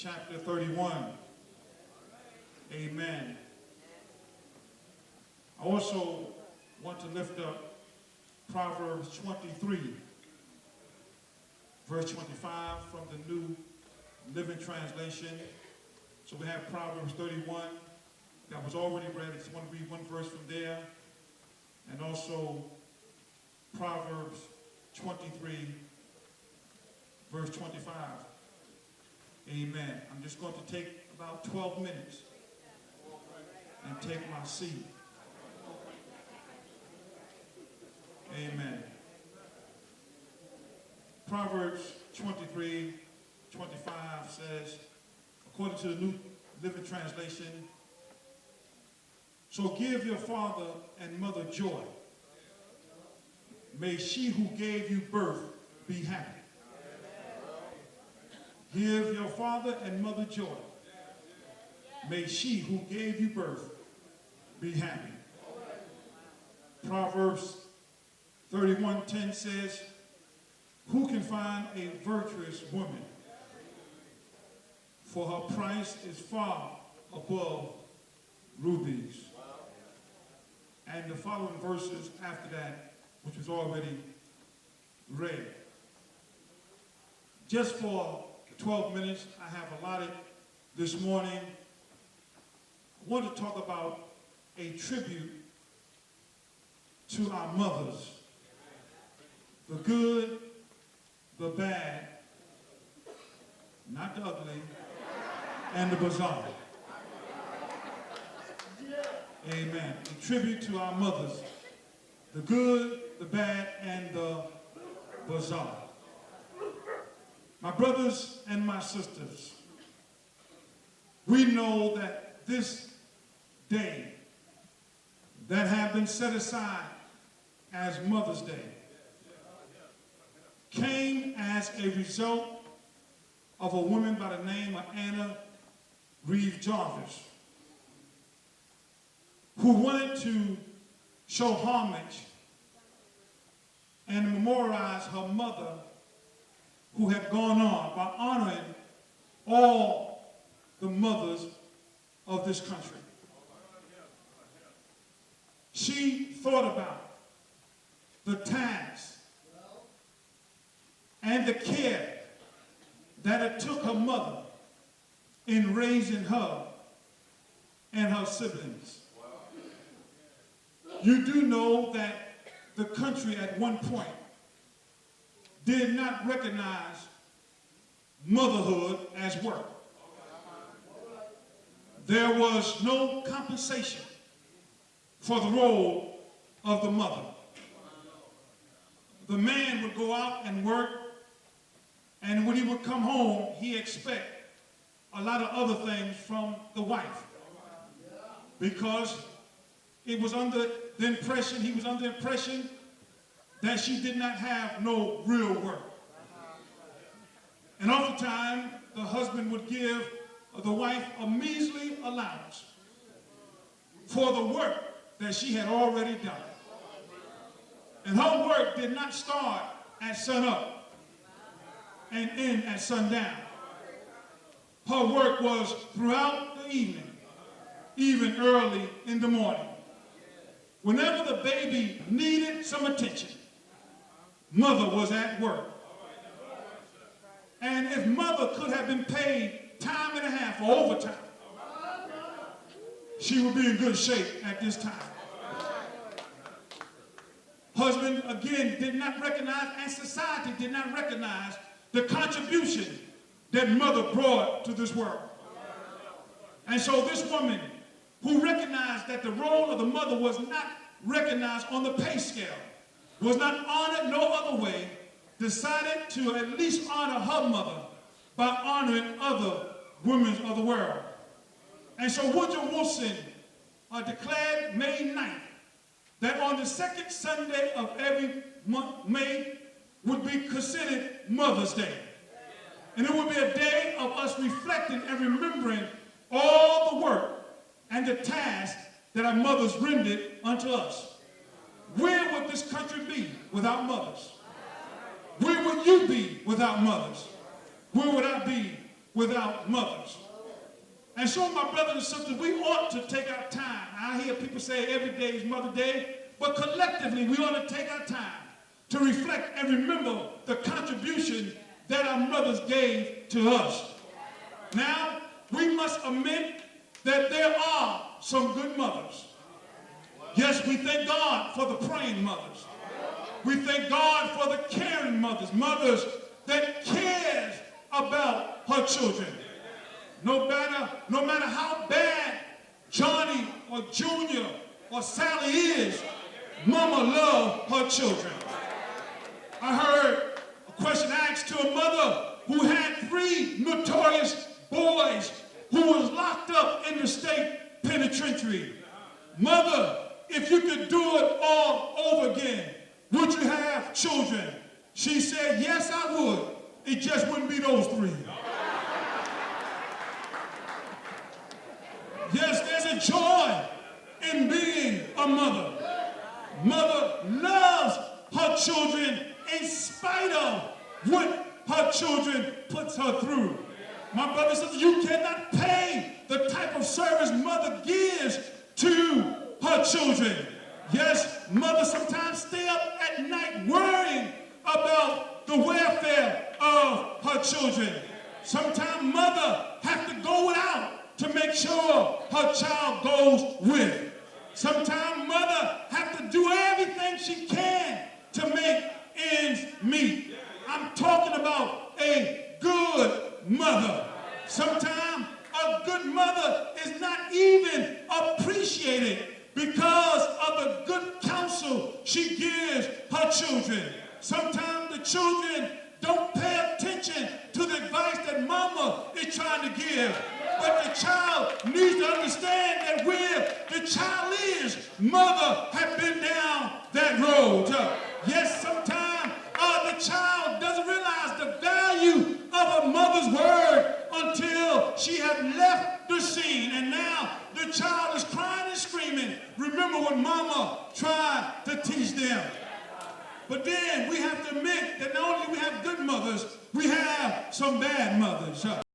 chapter 31. Amen. I also want to lift up Proverbs 23, verse 25 from the New Living Translation. So we have Proverbs 31 that was already read. I just want to read one verse from there. And also Proverbs 23, verse 25. Amen. I'm just going to take about 12 minutes and take my seat. Amen. Proverbs 23, 25 says, according to the New Living Translation, so give your father and mother joy. May she who gave you birth be happy. Give your father and mother joy. May she who gave you birth be happy. Proverbs 31:10 says, who can find a virtuous woman? For her price is far above rubies. And the following verses after that, which was already read. Just for 12 minutes I have allotted this morning, I want to talk about a tribute to our mothers. The good, the bad, not the ugly, and the bizarre. Amen. A tribute to our mothers. The good, the bad, and the bizarre. My brothers and my sisters, we know that this day that have been set aside as Mother's Day came as a result of a woman by the name of Anna Reeve Jarvis, who wanted to show homage and memorialize her mother who had gone on by honoring all the mothers of this country. She thought about the task and the care that it took her mother in raising her and her siblings. You do know that the country at one point did not recognize motherhood as work. There was no compensation for the role of the mother. The man would go out and work, and when he would come home, he expected a lot of other things from the wife, because it was under the impression, he was under the impression that she did not have no real work. And oftentimes, the husband would give the wife a measly allowance for the work that she had already done. And her work did not start at sunup and end at sundown. Her work was throughout the evening, even early in the morning. Whenever the baby needed some attention, mother was at work. And if mother could have been paid time and a half for overtime, she would be in good shape at this time. Husband, again, did not recognize, and society did not recognize the contribution that mother brought to this world. And so this woman, who recognized that the role of the mother was not recognized on the pay scale, was not honored no other way, decided to at least honor her mother by honoring other women of the world. And so Woodrow Wilson declared May 9th that on the second Sunday of every month, May, would be considered Mother's Day. And it would be a day of us reflecting and remembering all the work and the task that our mothers rendered unto us. Where would this country be without mothers? Where would you be without mothers? Where would I be without mothers. And so, my brothers and sisters, we ought to take our time. I hear people say every day is Mother's Day, but collectively we ought to take our time to reflect and remember the contribution that our mothers gave to us. Now, we must admit that there are some good mothers. Yes, we thank God for the praying mothers. We thank God for the caring mothers, mothers that cares about her children. No matter how bad Johnny or Junior or Sally is, Mama loved her children. I heard a question asked to a mother who had 3 notorious boys who was locked up in the state penitentiary. Mother, if you could do it all over again, would you have children? She said, yes, I would. It just wouldn't be those 3. Yes, there's a joy in being a mother. Mother loves her children in spite of what her children puts her through. My brothers and sisters, you cannot pay the type of service mother gives to her children. Yes, mothers sometimes stay up at night worrying about the welfare of her children. Sometimes mother has to go without to make sure her child goes with. Sometimes mother has to do everything she can to make ends meet. I'm talking about a good mother. Sometimes a good mother is not even appreciated because of the good counsel she gives her children. Sometimes the children don't pay attention to the advice that mama is trying to give. But the child needs to understand that where the child is, mother has been down that road. Yes, sometimes the child doesn't realize the value of a mother's word until she has left the scene. And now the child is crying and screaming. Remember what mama tried to teach them. But then we have to admit that not only we have good mothers, we have some bad mothers.